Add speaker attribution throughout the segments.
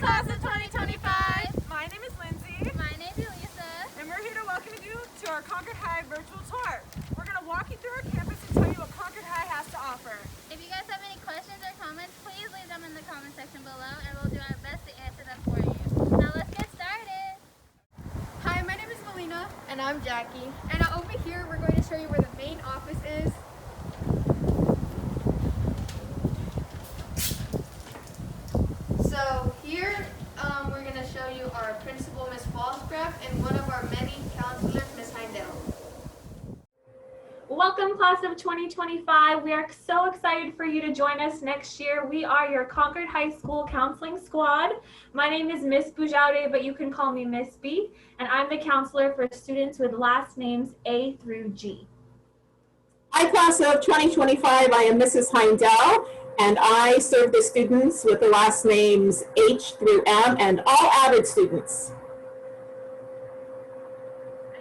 Speaker 1: class of 2025!
Speaker 2: My name is Lindsay.
Speaker 1: My name is Elisa.
Speaker 2: And we're here to welcome you to our Concord High virtual tour. We're going to walk you through our campus and tell you what Concord High has to offer.
Speaker 1: If you guys have any questions or comments, please leave them in the comment section below and we'll do our best to answer them for you. Now let's get started!
Speaker 3: Hi, my name is Melina.
Speaker 4: And I'm Jackie.
Speaker 3: And over here we're going to show you where the main office is.
Speaker 4: So here we're going to show you our principal, Miss Fallscraft, and one of our many counselors, Miss Heindel.
Speaker 5: Welcome, class of 2025. We are so excited for you to join us next year. We are your Concord High School Counseling Squad. My name is Miss Bujaude, but you can call me Miss B, and I'm the counselor for students with last names A through G.
Speaker 6: Hi, class of 2025. I am Mrs. Heindel, and I serve the students with the last names H through M and all avid students.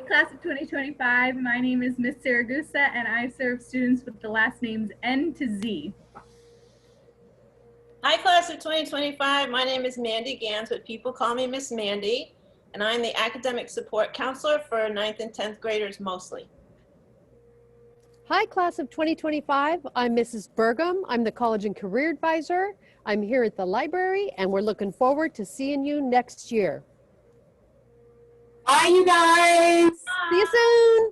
Speaker 7: Class of 2025, my name is Miss Saragusa and I serve students with the last names N to Z.
Speaker 8: Hi, class of 2025. My name is Mandy Gans, but people call me Miss Mandy, and I'm the academic support counselor for 9th and 10th graders mostly.
Speaker 9: Hi, class of 2025. I'm Mrs. Burgum. I'm the College and Career Advisor. I'm here at the library, and we're looking forward to seeing you next year.
Speaker 6: Bye, you guys.
Speaker 9: See you soon.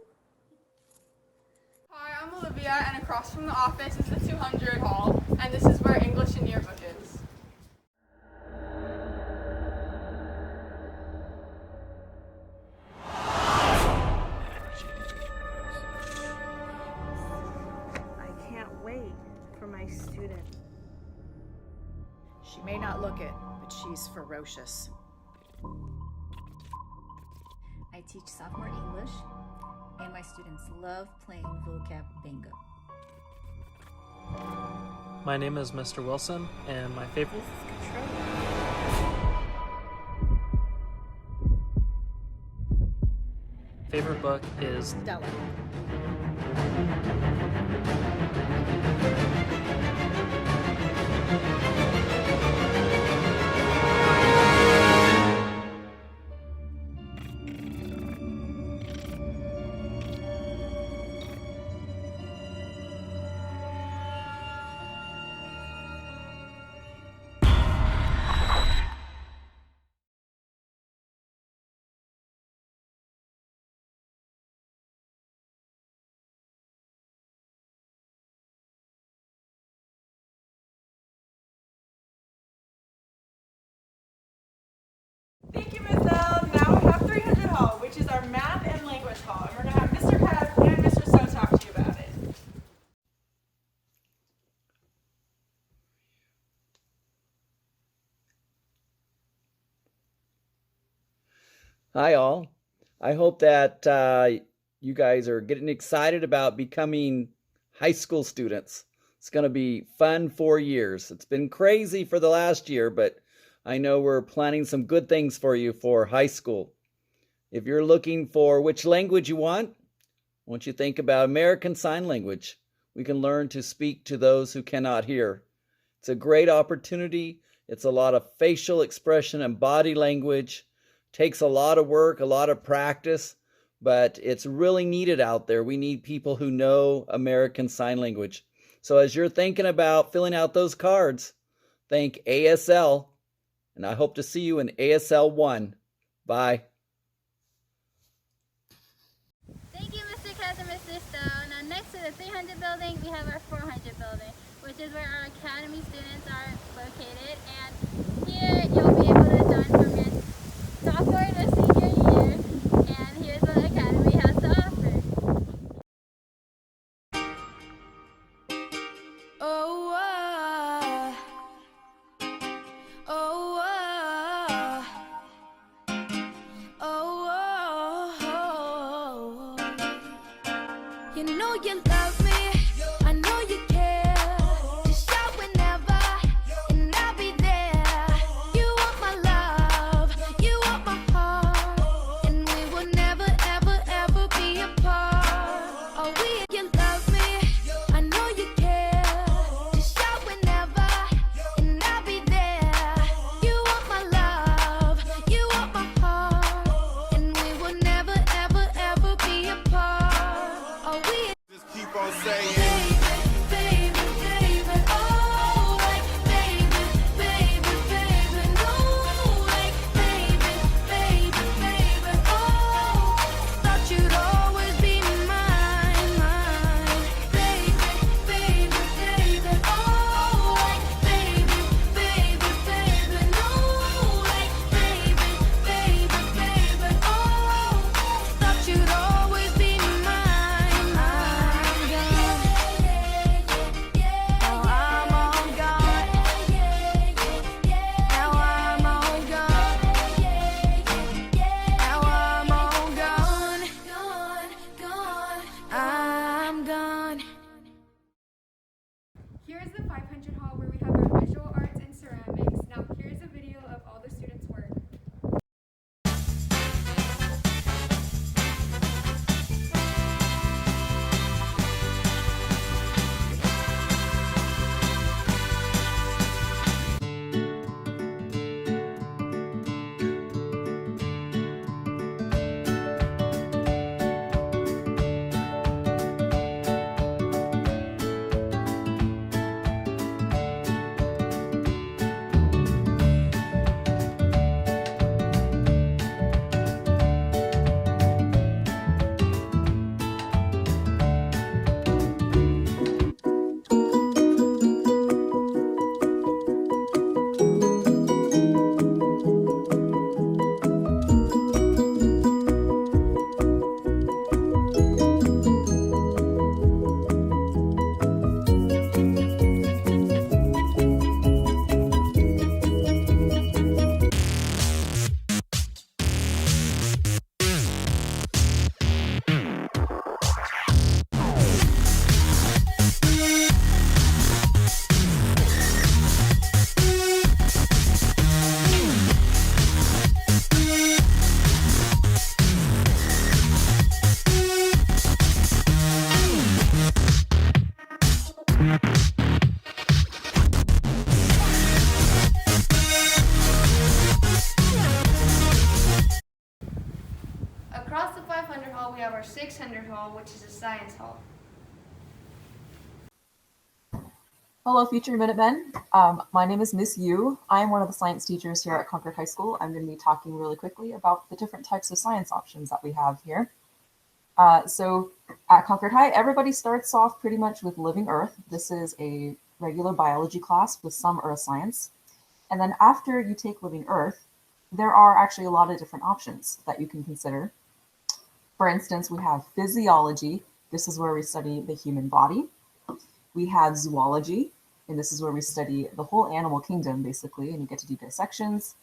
Speaker 3: Hi, I'm Olivia, and across from the office is the 200 hall, and this is where English and yearbook is.
Speaker 2: I can't wait for my student.
Speaker 10: She may not look it, but she's ferocious.
Speaker 11: I teach sophomore English, and my students love playing vocab bingo.
Speaker 12: My name is Mr. Wilson, and my favorite book is
Speaker 10: Stella.
Speaker 2: Thank you, Ms. L. Now we have 300 Hall, which is our math and language hall. And we're going to have Mr. Paz and Mr. So talk to you about it.
Speaker 13: Hi, all. I hope that you guys are getting excited about becoming high school students. It's going to be fun 4 years. It's been crazy for the last year, but I know we're planning some good things for you for high school. If you're looking for which language you want, I want you to think about American Sign Language. We can learn to speak to those who cannot hear. It's a great opportunity. It's a lot of facial expression and body language. Takes a lot of work, a lot of practice, but it's really needed out there. We need people who know American Sign Language. So as you're thinking about filling out those cards, think ASL, and I hope to see you in ASL 1. Bye.
Speaker 1: Thank you, Mr. Katz and Mr. Stowe. Now next to the 300 building, we have our 400 building, which is where our academy students are located. And here you'll be able to join from your sophomore to senior year. And here's what Academy has to offer.
Speaker 14: You know you love me, I know you care. Just shout whenever, and I'll be there. You want my love, you want my heart, and we will never, ever, ever be apart. Oh, you love me, I know you care. Just shout whenever, and I'll be there.
Speaker 4: our 600 hall, which is a science hall.
Speaker 15: Hello, future Minutemen. My name is Miss Yu. I am one of the science teachers here at Concord High School. I'm going to be talking really quickly about the different types of science options that we have here. So at Concord High, everybody starts off pretty much with Living Earth. This is a regular biology class with some earth science. And then after you take Living Earth, there are actually a lot of different options that you can consider. For instance, we have physiology. This is where we study the human body. We have zoology, and this is where we study the whole animal kingdom, basically, and you get to do dissections.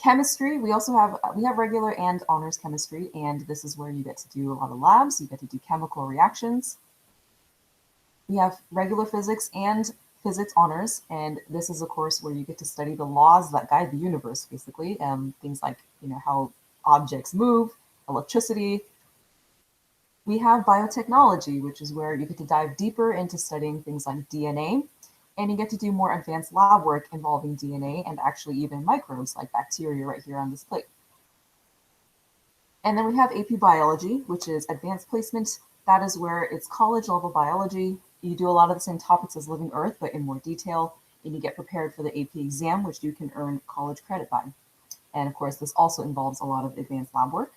Speaker 15: Chemistry, we have regular and honors chemistry, and this is where you get to do a lot of labs. You get to do chemical reactions. We have regular physics and physics honors, and this is a course where you get to study the laws that guide the universe, basically, things like how objects move, electricity. We have biotechnology, which is where you get to dive deeper into studying things like DNA, and you get to do more advanced lab work involving DNA and actually even microbes like bacteria right here on this plate. And then we have AP Biology, which is advanced placement. That is where it's college level biology. You do a lot of the same topics as Living Earth, but in more detail, and you get prepared for the AP exam, which you can earn college credit by. And of course, this also involves a lot of advanced lab work.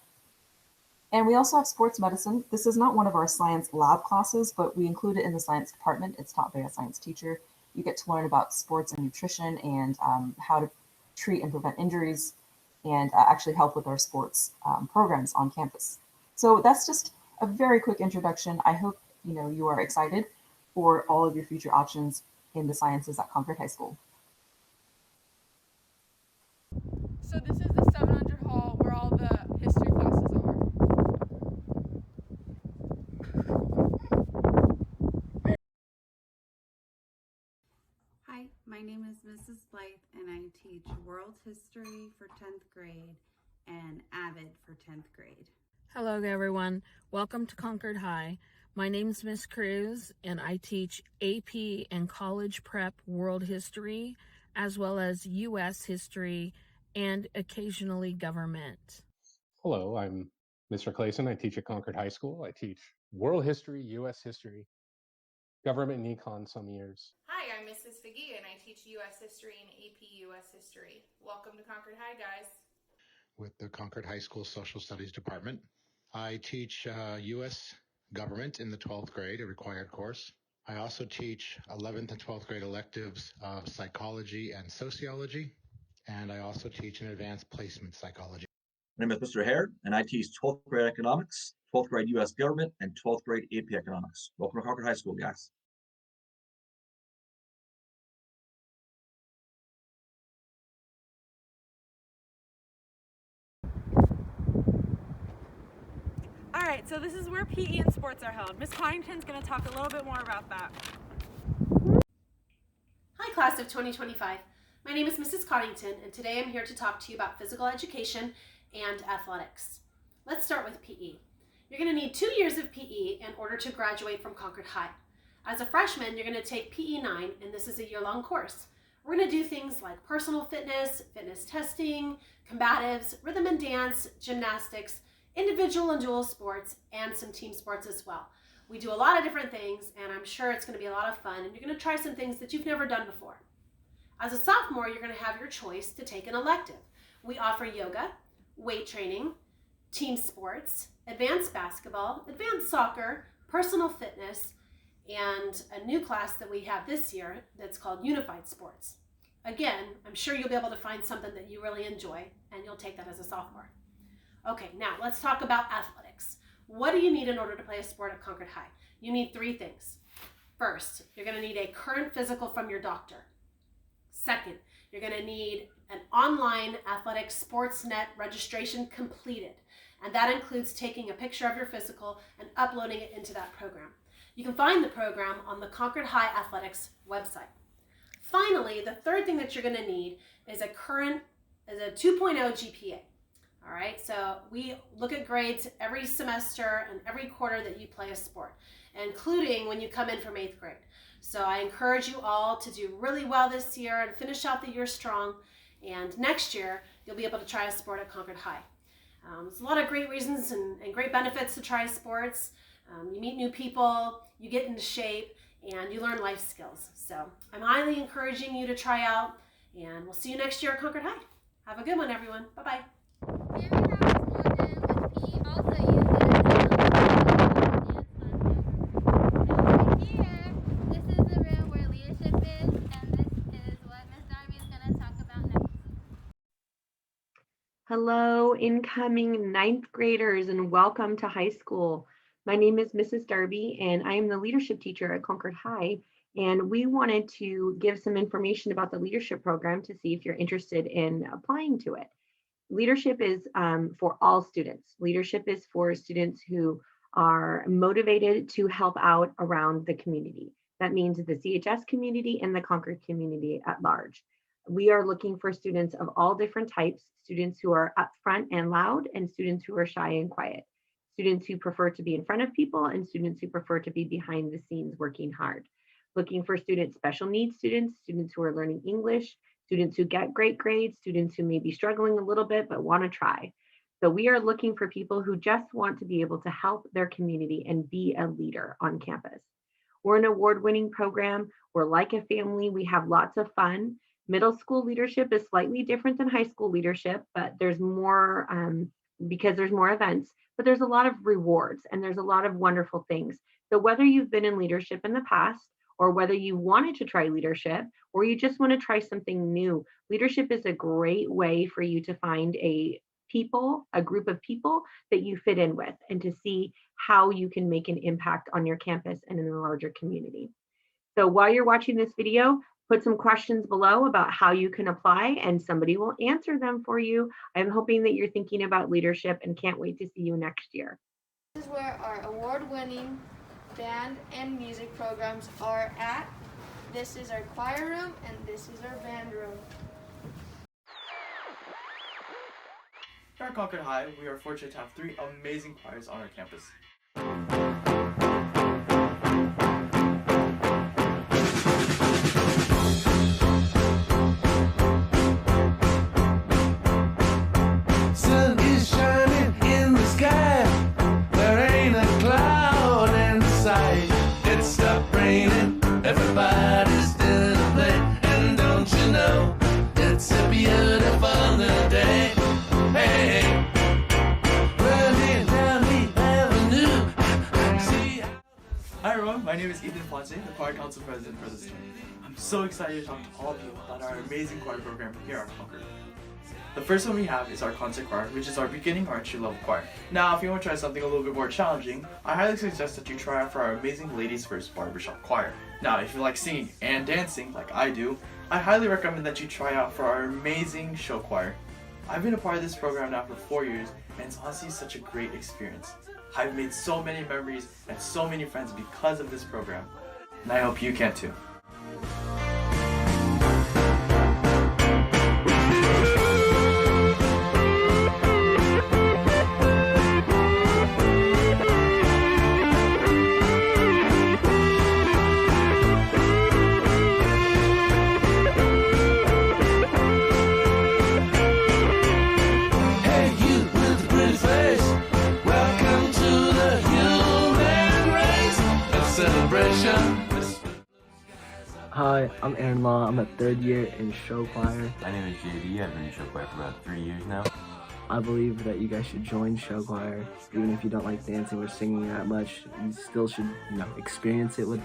Speaker 15: And we also have sports medicine. This is not one of our science lab classes, but we include it in the science department. It's taught by a science teacher. You get to learn about sports and nutrition and how to treat and prevent injuries and actually help with our sports programs on campus. So that's just a very quick introduction. I hope you are excited for all of your future options in the sciences at Concord High School.
Speaker 3: So this is the 700 hall where all the history classes are.
Speaker 16: Hi, my name is Mrs. Blythe and I teach World History for 10th grade and AVID for 10th grade.
Speaker 17: Hello everyone, welcome to Concord High. My name's Miss Cruz and I teach AP and College Prep World History as well as US History and occasionally government.
Speaker 18: Hello, I'm Mr. Clayson. I teach at Concord High School. I teach World History, US History, Government and Econ some years.
Speaker 19: Hi, I'm Mrs. Figgy and I teach US History and AP US History. Welcome to Concord High, guys.
Speaker 20: With the Concord High School Social Studies Department. I teach US Government in the 12th grade, a required course. I also teach 11th and 12th grade electives of psychology and sociology, and I also teach an advanced placement psychology.
Speaker 21: My name is Mr. Hare, and I teach 12th grade economics, 12th grade US Government, and 12th grade AP economics. Welcome to Concord High School, guys.
Speaker 2: All right, so this is where PE and sports are held. Ms. Coddington's going to talk a little bit more about that.
Speaker 22: Hi, class of 2025. My name is Mrs. Coddington, and today I'm here to talk to you about physical education and athletics. Let's start with PE. You're going to need 2 years of PE in order to graduate from Concord High. As a freshman, you're going to take PE 9, and this is a year-long course. We're going to do things like personal fitness, fitness testing, combatives, rhythm and dance, gymnastics, individual and dual sports, and some team sports as well. We do a lot of different things, and I'm sure it's going to be a lot of fun, and you're going to try some things that you've never done before. As a sophomore, you're going to have your choice to take an elective. We offer yoga, weight training, team sports, advanced basketball, advanced soccer, personal fitness, and a new class that we have this year that's called Unified Sports. Again, I'm sure you'll be able to find something that you really enjoy, and you'll take that as a sophomore. Okay, now let's talk about athletics. What do you need in order to play a sport at Concord High? You need 3 things. First, you're going to need a current physical from your doctor. Second, you're going to need an online athletics Sportsnet registration completed, and that includes taking a picture of your physical and uploading it into that program. You can find the program on the Concord High Athletics website. Finally, the third thing that you're going to need is a 2.0 GPA. All right, so we look at grades every semester and every quarter that you play a sport, including when you come in from 8th grade. So I encourage you all to do really well this year and finish out the year strong. And next year, you'll be able to try a sport at Concord High. There's a lot of great reasons and great benefits to try sports. You meet new people, you get into shape, and you learn life skills. So I'm highly encouraging you to try out, and we'll see you next year at Concord High. Have a good one, everyone. Bye-bye.
Speaker 1: Here we have a slogan which he also uses here. This is the room where leadership is, and this is what Ms. Darby is going to talk about next.
Speaker 5: Hello, incoming ninth graders, and welcome to high school. My name is Mrs. Darby, and I am the leadership teacher at Concord High. And we wanted to give some information about the leadership program to see if you're interested in applying to it. Leadership is for all students. Leadership is for students who are motivated to help out around the community. That means the CHS community and the Concord community at large. We are looking for students of all different types, students who are upfront and loud, and students who are shy and quiet, students who prefer to be in front of people, and students who prefer to be behind the scenes working hard. Looking for special needs students, students who are learning English, students who get great grades, students who may be struggling a little bit but want to try. So we are looking for people who just want to be able to help their community and be a leader on campus. We're an award-winning program. We're like a family. We have lots of fun. Middle school leadership is slightly different than high school leadership, but there's more because there's more events, but there's a lot of rewards and there's a lot of wonderful things. So whether you've been in leadership in the past, or whether you wanted to try leadership, or you just want to try something new, leadership is a great way for you to find a group of people that you fit in with, and to see how you can make an impact on your campus and in the larger community. So while you're watching this video, put some questions below about how you can apply, and somebody will answer them for you. I'm hoping that you're thinking about leadership and can't wait to see you next year.
Speaker 4: This is where our award-winning band and music programs are at. This is our choir room, and this is our band room.
Speaker 7: Here at Concord High, we are fortunate to have 3 amazing choirs on our campus.
Speaker 23: Sun is shining in the sky, there ain't a cloud in sight. It stopped raining, everybody's still to play, and don't you know, it's a beautiful new day. Hey, running down the avenue.
Speaker 7: Hi everyone, my name is Ethan Ponce, the choir council president for this term. I'm so excited to talk to all of you about our amazing choir program here at Concord. The first one we have is our concert choir, which is our beginning or entry level choir. Now, if you want to try something a little bit more challenging, I highly suggest that you try out for our amazing Ladies First Barbershop Choir. Now, if you like singing and dancing like I do, I highly recommend that you try out for our amazing show choir. I've been a part of this program now for 4 years, and it's honestly such a great experience. I've made so many memories and so many friends because of this program, and I hope you can too.
Speaker 24: Hi, I'm Aaron Law. I'm a 3rd year in show choir.
Speaker 25: My name is JD. I've been in show choir for about 3 years now.
Speaker 24: I believe that you guys should join show choir. Even if you don't like dancing or singing that much, you still should, experience it with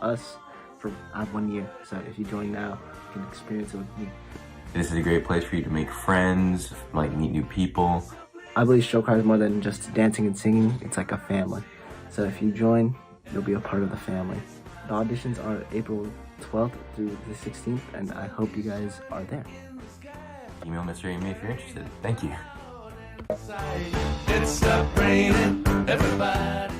Speaker 24: us for 1 year. So if you join now, you can experience it with me.
Speaker 25: This is a great place for you to make friends, meet new people.
Speaker 24: I believe show choir is more than just dancing and singing. It's like a family. So if you join, you'll be a part of the family. The auditions are April 12th through the 16th, and I hope you guys are there.
Speaker 25: Email Mr. Amy if you're interested. Thank you.
Speaker 23: It stopped raining, everybody.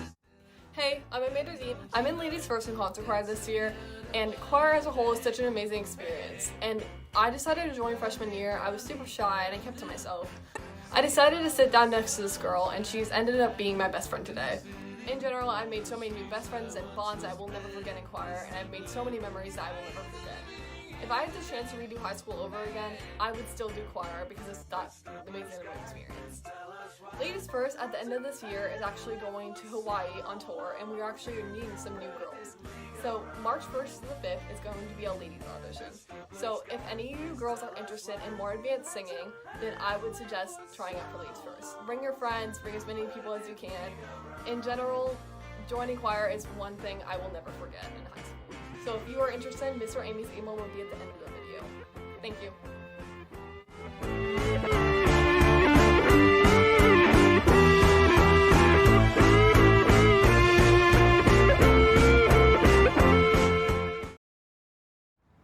Speaker 3: Hey, I'm Amanda Z. I'm in Ladies First in concert choir this year, and choir as a whole is such an amazing experience. And I decided to join freshman year. I was super shy and I kept to myself. I decided to sit down next to this girl, and she's ended up being my best friend today. In general, I've made so many new best friends and bonds that I will never forget in choir, and I've made so many memories that I will never forget. If I had the chance to redo high school over again, I would still do choir because it's that amazing of an experience. Ladies First at the end of this year is actually going to Hawaii on tour, and we are actually meeting some new girls. So March 1st to the 5th is going to be a ladies audition. So if any of you girls are interested in more advanced singing, then I would suggest trying out for Ladies First. Bring your friends, bring as many people as you can. In general, joining choir is one thing I will never forget in high school. So if you are interested, Miss or Amy's email will be at the end of the video. Thank you.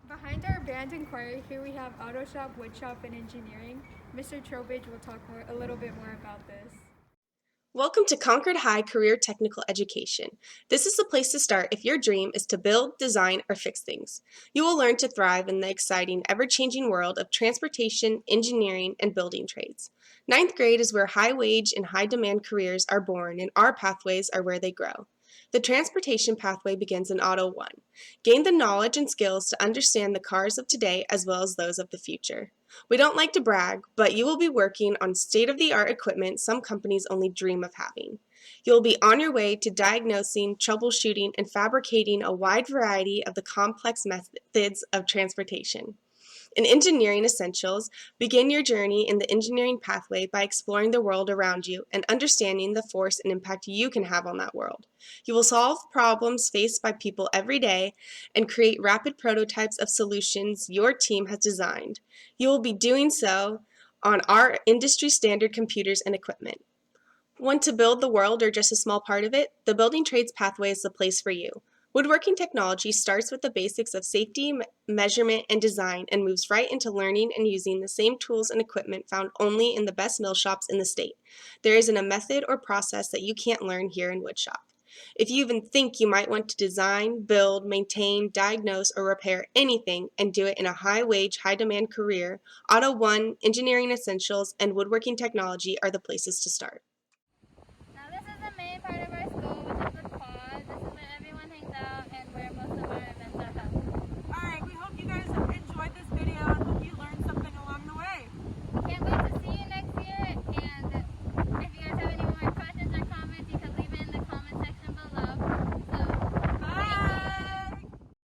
Speaker 6: Behind our band and choir, here we have auto shop, wood shop, and engineering. Mr. Trowbridge will talk a little bit more about this.
Speaker 8: Welcome to Concord High Career Technical Education. This is the place to start if your dream is to build, design, or fix things. You will learn to thrive in the exciting, ever-changing world of transportation, engineering, and building trades. 9th grade is where high-wage and high-demand careers are born, and our pathways are where they grow. The transportation pathway begins in Auto 1. Gain the knowledge and skills to understand the cars of today as well as those of the future. We don't like to brag, but you will be working on state-of-the-art equipment some companies only dream of having. You will be on your way to diagnosing, troubleshooting, and fabricating a wide variety of the complex methods of transportation. In Engineering Essentials, begin your journey in the engineering pathway by exploring the world around you and understanding the force and impact you can have on that world. You will solve problems faced by people every day and create rapid prototypes of solutions your team has designed. You will be doing so on our industry-standard computers and equipment. Want to build the world or just a small part of it? The Building Trades pathway is the place for you. Woodworking technology starts with the basics of safety, measurement, and design and moves right into learning and using the same tools and equipment found only in the best mill shops in the state. There isn't a method or process that you can't learn here in Woodshop. If you even think you might want to design, build, maintain, diagnose, or repair anything and do it in a high-wage, high-demand career, Auto 1, Engineering Essentials, and Woodworking Technology are the places to start.